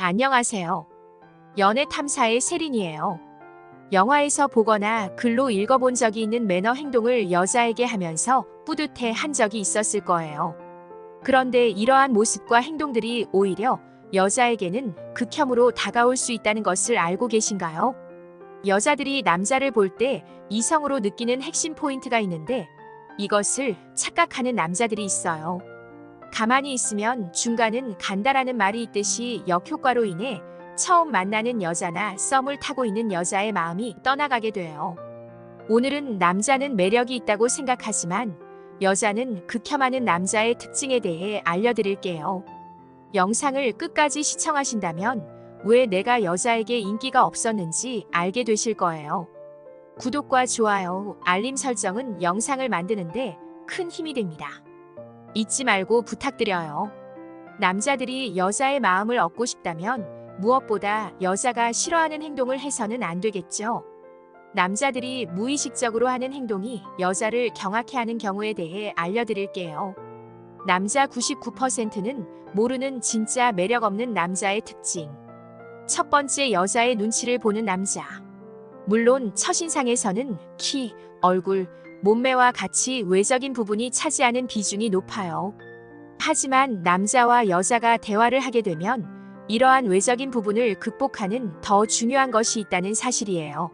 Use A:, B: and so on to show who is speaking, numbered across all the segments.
A: 안녕하세요. 연애 탐사의 세린이에요. 영화에서 보거나 글로 읽어본 적이 있는 매너 행동을 여자에게 하면서 뿌듯해 한 적이 있었을 거예요. 그런데 이러한 모습과 행동들이 오히려 여자에게는 극혐으로 다가올 수 있다는 것을 알고 계신가요? 여자들이 남자를 볼 때 이성으로 느끼는 핵심 포인트가 있는데 이것을 착각하는 남자들이 있어요. 가만히 있으면 중간은 간다라는 말이 있듯이 역효과로 인해 처음 만나는 여자나 썸을 타고 있는 여자의 마음이 떠나가게 돼요. 오늘은 남자는 매력이 있다고 생각하지만 여자는 극혐하는 남자의 특징에 대해 알려드릴게요. 영상을 끝까지 시청하신다면 왜 내가 여자에게 인기가 없었는지 알게 되실 거예요. 구독과 좋아요, 알림 설정은 영상을 만드는데 큰 힘이 됩니다. 잊지 말고 부탁드려요. 남자들이 여자의 마음을 얻고 싶다면 무엇보다 여자가 싫어하는 행동을 해서는 안 되겠죠. 남자들이 무의식적으로 하는 행동이 여자를 경악해 하는 경우에 대해 알려드릴게요. 남자 99%는 모르는 진짜 매력 없는 남자의 특징. 첫 번째, 여자의 눈치를 보는 남자. 물론 첫인상에서는 키, 얼굴, 몸매와 같이 외적인 부분이 차지하는 비중이 높아요. 하지만 남자와 여자가 대화를 하게 되면 이러한 외적인 부분을 극복하는 더 중요한 것이 있다는 사실이에요.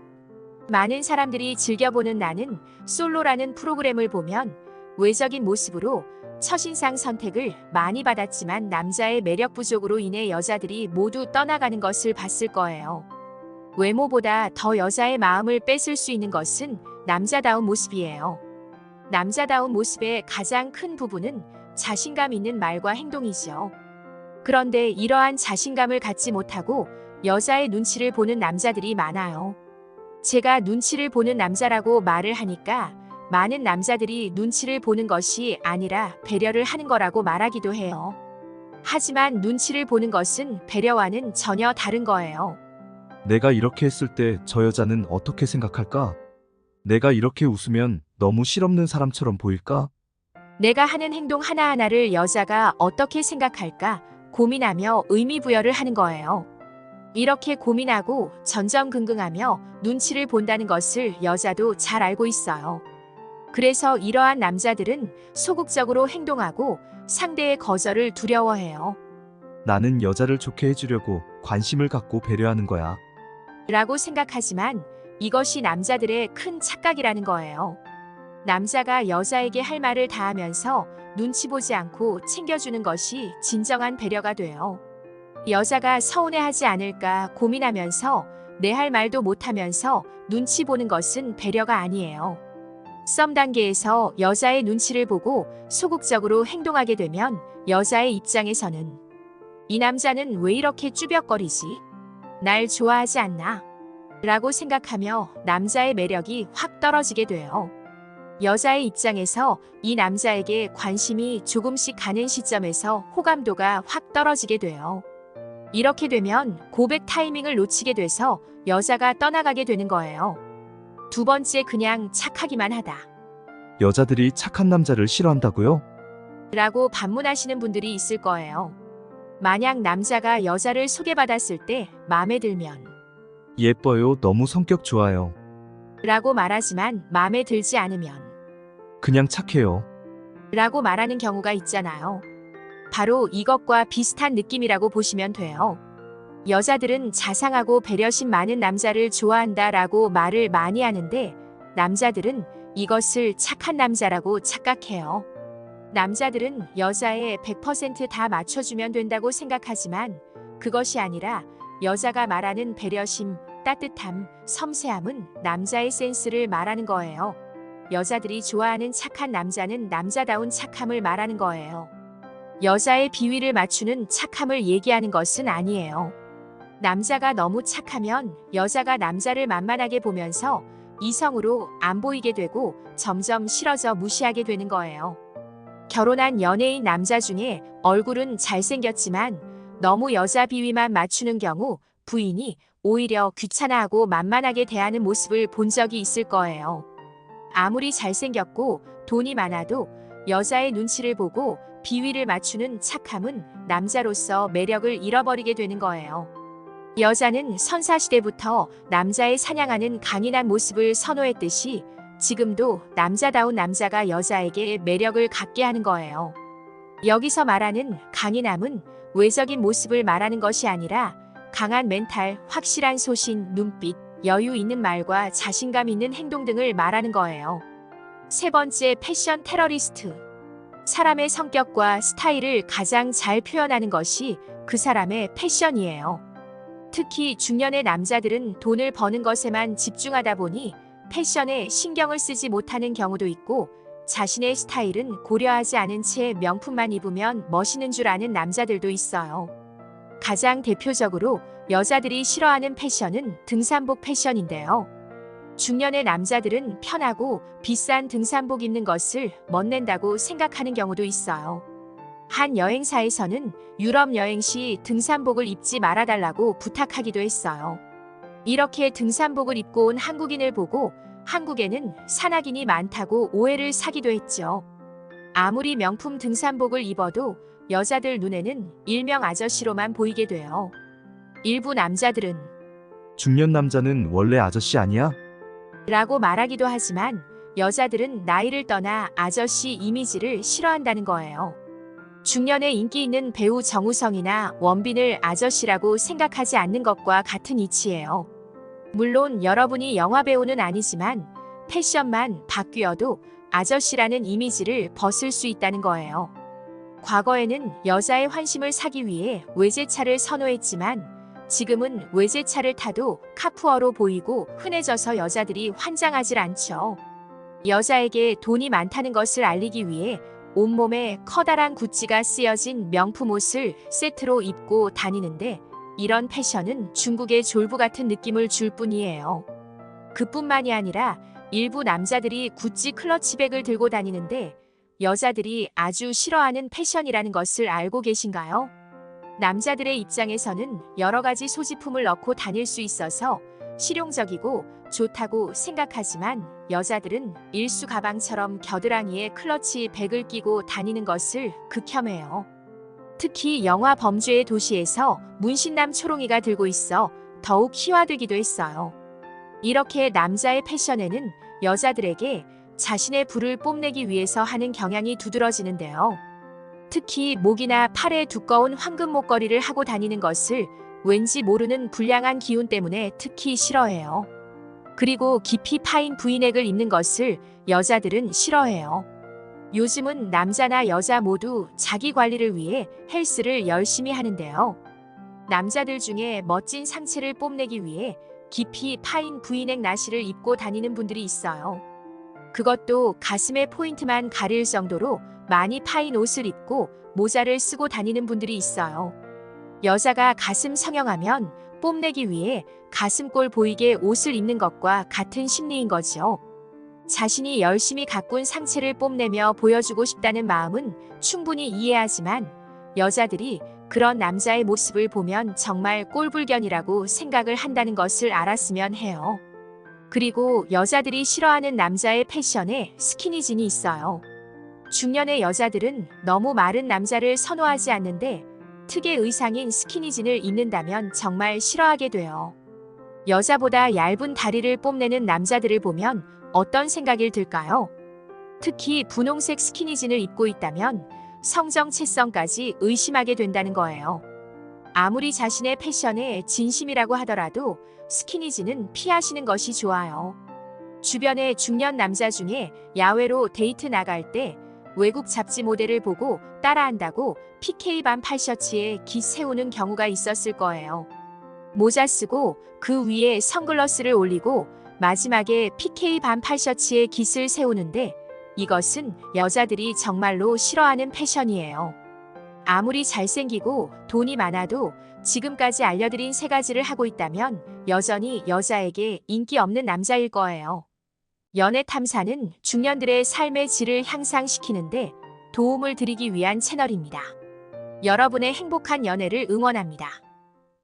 A: 많은 사람들이 즐겨보는 나는 솔로라는 프로그램을 보면 외적인 모습으로 첫인상 선택을 많이 받았지만 남자의 매력 부족으로 인해 여자들이 모두 떠나가는 것을 봤을 거예요. 외모보다 더 여자의 마음을 뺏을 수 있는 것은 남자다운 모습이에요. 남자다운 모습의 가장 큰 부분은 자신감 있는 말과 행동이죠. 그런데 이러한 자신감을 갖지 못하고 여자의 눈치를 보는 남자들이 많아요. 제가 눈치를 보는 남자라고 말을 하니까 많은 남자들이 눈치를 보는 것이 아니라 배려를 하는 거라고 말하기도 해요. 하지만 눈치를 보는 것은 배려와는 전혀 다른 거예요.
B: 내가 이렇게 했을 때 저 여자는 어떻게 생각할까? 내가 이렇게 웃으면 너무 실없는 사람처럼 보일까?
A: 내가 하는 행동 하나하나를 여자가 어떻게 생각할까 고민하며 의미부여를 하는 거예요. 이렇게 고민하고 전전긍긍하며 눈치를 본다는 것을 여자도 잘 알고 있어요. 그래서 이러한 남자들은 소극적으로 행동하고 상대의 거절을 두려워해요.
B: 나는 여자를 좋게 해주려고 관심을 갖고 배려하는 거야.
A: 라고 생각하지만 이것이 남자들의 큰 착각이라는 거예요. 남자가 여자에게 할 말을 다 하면서 눈치 보지 않고 챙겨주는 것이 진정한 배려가 돼요. 여자가 서운해하지 않을까 고민하면서 내 할 말도 못하면서 눈치 보는 것은 배려가 아니에요. 썸 단계에서 여자의 눈치를 보고 소극적으로 행동하게 되면 여자의 입장에서는 이 남자는 왜 이렇게 쭈뼛거리지? 날 좋아하지 않나? 라고 생각하며 남자의 매력이 확 떨어지게 돼요. 여자의 입장에서 이 남자에게 관심이 조금씩 가는 시점에서 호감도가 확 떨어지게 돼요. 이렇게 되면 고백 타이밍을 놓치게 돼서 여자가 떠나가게 되는 거예요. 두 번째, 그냥 착하기만 하다.
B: 여자들이 착한 남자를 싫어한다고요?
A: 라고 반문하시는 분들이 있을 거예요. 만약 남자가 여자를 소개받았을 때 마음에 들면
B: 예뻐요. 너무 성격 좋아요.
A: 라고 말하지만 마음에 들지 않으면
B: 그냥 착해요.
A: 라고 말하는 경우가 있잖아요. 바로 이것과 비슷한 느낌이라고 보시면 돼요. 여자들은 자상하고 배려심 많은 남자를 좋아한다라고 말을 많이 하는데 남자들은 이것을 착한 남자라고 착각해요. 남자들은 여자의 100%다 맞춰주면 된다고 생각하지만 그것이 아니라 여자가 말하는 배려심, 따뜻함, 섬세함은 남자의 센스를 말하는 거예요. 여자들이 좋아하는 착한 남자는 남자다운 착함을 말하는 거예요. 여자의 비위를 맞추는 착함을 얘기하는 것은 아니에요. 남자가 너무 착하면 여자가 남자를 만만하게 보면서 이성으로 안 보이게 되고 점점 싫어져 무시하게 되는 거예요. 결혼한 연예인 남자 중에 얼굴은 잘생겼지만 너무 여자 비위만 맞추는 경우 부인이 오히려 귀찮아하고 만만하게 대하는 모습을 본 적이 있을 거예요. 아무리 잘생겼고 돈이 많아도 여자의 눈치를 보고 비위를 맞추는 착함은 남자로서 매력을 잃어버리게 되는 거예요. 여자는 선사시대부터 남자의 사냥하는 강인한 모습을 선호했듯이 지금도 남자다운 남자가 여자에게 매력을 갖게 하는 거예요. 여기서 말하는 강인함은 외적인 모습을 말하는 것이 아니라 강한 멘탈, 확실한 소신, 눈빛, 여유 있는 말과 자신감 있는 행동 등을 말하는 거예요. 세 번째, 패션 테러리스트. 사람의 성격과 스타일을 가장 잘 표현하는 것이 그 사람의 패션이에요. 특히 중년의 남자들은 돈을 버는 것에만 집중하다 보니 패션에 신경을 쓰지 못하는 경우도 있고 자신의 스타일은 고려하지 않은 채 명품만 입으면 멋있는 줄 아는 남자들도 있어요. 가장 대표적으로 여자들이 싫어하는 패션은 등산복 패션인데요. 중년의 남자들은 편하고 비싼 등산복 입는 것을 멋낸다고 생각하는 경우도 있어요. 한 여행사에서는 유럽 여행 시 등산복을 입지 말아달라고 부탁하기도 했어요. 이렇게 등산복을 입고 온 한국인을 보고 한국에는 산악인이 많다고 오해를 사기도 했죠. 아무리 명품 등산복을 입어도 여자들 눈에는 일명 아저씨로만 보이게 돼요. 일부 남자들은
B: 중년 남자는 원래 아저씨 아니야?
A: 라고 말하기도 하지만 여자들은 나이를 떠나 아저씨 이미지를 싫어한다는 거예요. 중년에 인기 있는 배우 정우성이나 원빈을 아저씨라고 생각하지 않는 것과 같은 이치예요. 물론 여러분이 영화배우는 아니지만 패션만 바뀌어도 아저씨라는 이미지를 벗을 수 있다는 거예요. 과거에는 여자의 환심을 사기 위해 외제차를 선호했지만 지금은 외제차를 타도 카푸어로 보이고 흔해져서 여자들이 환장하질 않죠. 여자에게 돈이 많다는 것을 알리기 위해 온몸에 커다란 구찌가 쓰여진 명품 옷을 세트로 입고 다니는데 이런 패션은 중국의 졸부 같은 느낌을 줄 뿐이에요. 그뿐만이 아니라 일부 남자들이 구찌 클러치백을 들고 다니는데 여자들이 아주 싫어하는 패션이라는 것을 알고 계신가요? 남자들의 입장에서는 여러 가지 소지품을 넣고 다닐 수 있어서 실용적이고 좋다고 생각하지만 여자들은 일수 가방처럼 겨드랑이에 클러치 백을 끼고 다니는 것을 극혐해요. 특히 영화 범죄의 도시에서 문신남 초롱이가 들고 있어 더욱 희화되기도 했어요. 이렇게 남자의 패션에는 여자들에게 자신의 부를 뽐내기 위해서 하는 경향이 두드러지는데요. 특히 목이나 팔에 두꺼운 황금 목걸이를 하고 다니는 것을 왠지 모르는 불량한 기운 때문에 특히 싫어해요. 그리고 깊이 파인 브이넥을 입는 것을 여자들은 싫어해요. 요즘은 남자나 여자 모두 자기 관리를 위해 헬스를 열심히 하는데요. 남자들 중에 멋진 상체를 뽐내기 위해 깊이 파인 브이넥 나시를 입고 다니는 분들이 있어요. 그것도 가슴의 포인트만 가릴 정도로 많이 파인 옷을 입고 모자를 쓰고 다니는 분들이 있어요. 여자가 가슴 성형하면 뽐내기 위해 가슴골 보이게 옷을 입는 것과 같은 심리인 거죠. 자신이 열심히 가꾼 상체를 뽐내며 보여주고 싶다는 마음은 충분히 이해하지만 여자들이 그런 남자의 모습을 보면 정말 꼴불견이라고 생각을 한다는 것을 알았으면 해요. 그리고 여자들이 싫어하는 남자의 패션에 스키니진이 있어요. 중년의 여자들은 너무 마른 남자를 선호하지 않는데 특의 의상인 스키니진을 입는다면 정말 싫어하게 돼요. 여자보다 얇은 다리를 뽐내는 남자들을 보면 어떤 생각이 들까요? 특히 분홍색 스키니진을 입고 있다면 성정체성까지 의심하게 된다는 거예요. 아무리 자신의 패션에 진심이라고 하더라도 스키니진은 피하시는 것이 좋아요. 주변의 중년 남자 중에 야외로 데이트 나갈 때 외국 잡지 모델을 보고 따라한다고 PK 반팔 셔츠에 깃 세우는 경우가 있었을 거예요. 모자 쓰고 그 위에 선글라스를 올리고 마지막에 PK 반팔 셔츠에 깃을 세우는데 이것은 여자들이 정말로 싫어하는 패션이에요. 아무리 잘생기고 돈이 많아도 지금까지 알려드린 세 가지를 하고 있다면 여전히 여자에게 인기 없는 남자일 거예요. 연애 탐사는 중년들의 삶의 질을 향상시키는데 도움을 드리기 위한 채널입니다. 여러분의 행복한 연애를 응원합니다.